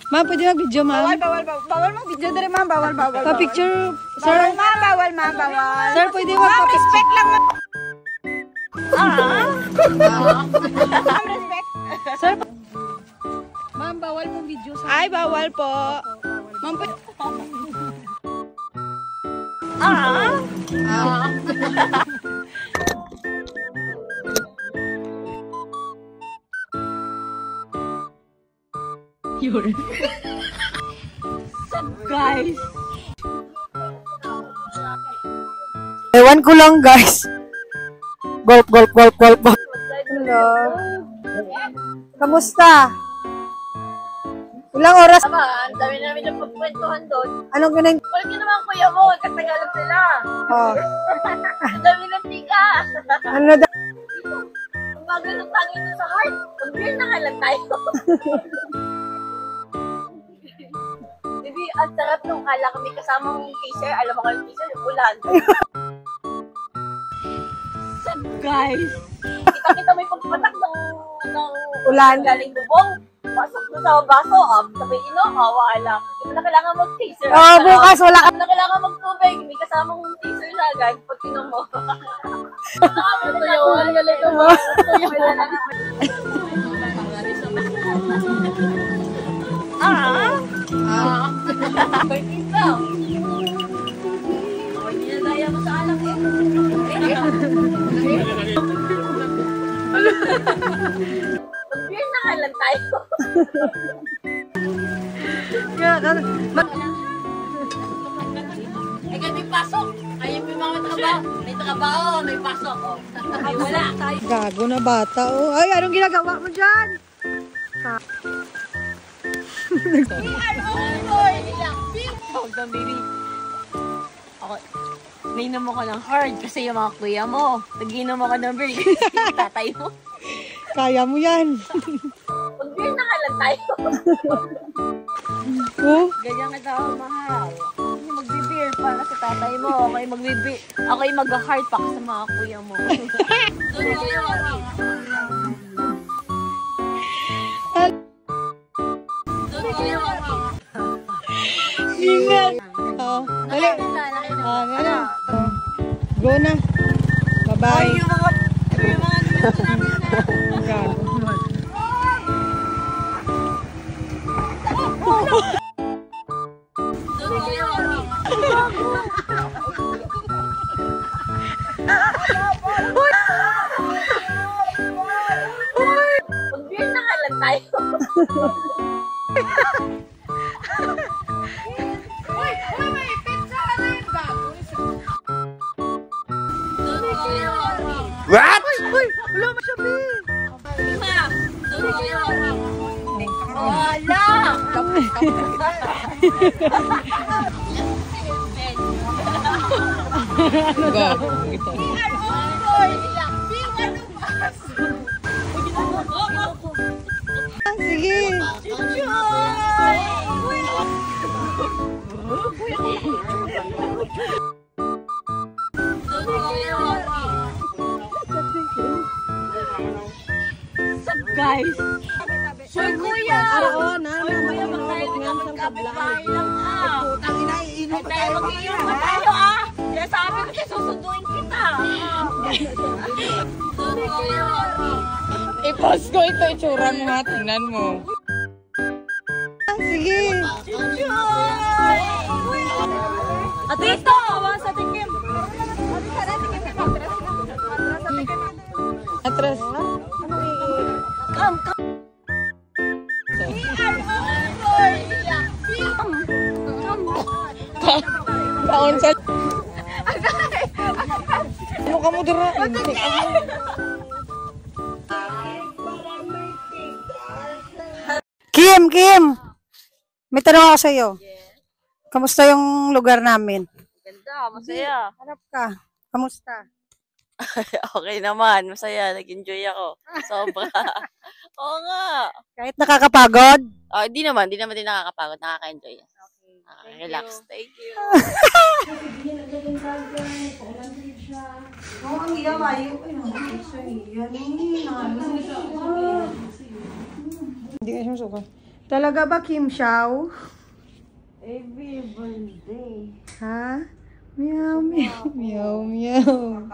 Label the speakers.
Speaker 1: Ma'am, pwede mag-video, ma'am?
Speaker 2: Bawal mag-video dere, ma'am. Bawal.
Speaker 1: Pa-picture, sir.
Speaker 2: Bawal, ma'am.
Speaker 1: Sir, pwede mag-pa-picture.
Speaker 2: Respect lang. Respect.
Speaker 1: Sir, ma'am, bawal mong video, sir.
Speaker 2: Ay, bawal po. Ma'am,
Speaker 1: Yun.
Speaker 2: guys.
Speaker 1: Ewan ko lang, guys. Golf. Hello. Kamusta? Ilang oras?
Speaker 3: Tama, ang dami namin ng pagkwentuhan doon.
Speaker 1: Anong ganun?
Speaker 3: Walang yun naman kuya mo, katagalog sila.
Speaker 1: Oh.
Speaker 3: Ang dami ng tika.
Speaker 1: Ano daw?
Speaker 3: Ang bago ng tangin doon sa heart, pag-beer na kalang tayo. Baby, ang sarap nung kala kami kasamang teaser. Alam mo kayo teaser, yung ulan.
Speaker 2: Guys.
Speaker 3: Kita mo yung pagpatak ng
Speaker 1: Ulan.
Speaker 3: galing bubong. Pasok doon sa baso, sabay wala. Hindi mo na kailangan mag-teaser.
Speaker 1: Oh, bukas wala ka.
Speaker 3: Hindi mo na kailangan mag-tubig. May kasamang teaser na agad. Pag tinom mo. Ito yun. Galing mo. Bertito. Hindi na daya mo sa anak eh. Pag-beer na kalan tayo. Ay, may pasok. Ayun yung mga trabaho. May trabaho, may pasok. Ay, wala tayo.
Speaker 1: Gago na bata, oh. Ay, anong ginagawa mo dyan?
Speaker 3: Huwag kang baby. Ako, nainom mo ka ng hard kasi yung mga kuya mo. Nag-inom mo ka ng beer kasi tatay mo.
Speaker 1: Kaya mo yan.
Speaker 3: Pag-beer na kalan tayo.
Speaker 1: Oh,
Speaker 3: Ganyan kita, mahal. Hindi magbe-beer para sa tatay mo. Ako yung magbe-beer. Ako yung mag-heart pack sa mga kuya mo.
Speaker 1: ingat. Oh, dali. Ano? Go na. Bye-bye. Gago.
Speaker 3: Pag-beer na kalan tayo.
Speaker 1: What? Uy, wala masabi.
Speaker 3: Wala!
Speaker 1: Gago. Sige.
Speaker 3: Guys! Sure, kuya!
Speaker 1: Oo,
Speaker 3: Kuya, magkapit-bahay lang ah!
Speaker 1: Putang ina, iinom pa
Speaker 3: Tayo
Speaker 1: tayo.
Speaker 3: mag-iinom pa tayo ah! Kaya sabi ko siya, susunduin kita!
Speaker 2: I-post ko ito, itsura mo ha. Tingnan mo.
Speaker 1: Sige.
Speaker 3: At ito! Awa sa tikim!
Speaker 1: Atras.
Speaker 3: Come!
Speaker 2: Kaon sa... Ano ka mo dira?
Speaker 1: Kim! May tanong ako sa'yo. Kamusta yung lugar namin?
Speaker 3: Ganda, masaya.
Speaker 1: Harap ka. Kamusta?
Speaker 3: Okay naman, masaya. Nag-enjoy ako. Sobra. Oo nga.
Speaker 1: Kahit nakakapagod?
Speaker 3: Oh, di naman din nakakapagod. Nakaka-enjoy. Relax. Thank you.
Speaker 1: Oo, ang iya kayo. Ay, naman siya. Yan. Hindi ka siya suka. Talaga ba, Kim Xiao?
Speaker 3: Every birthday.
Speaker 1: Ha? Meow, meow, meow, meow.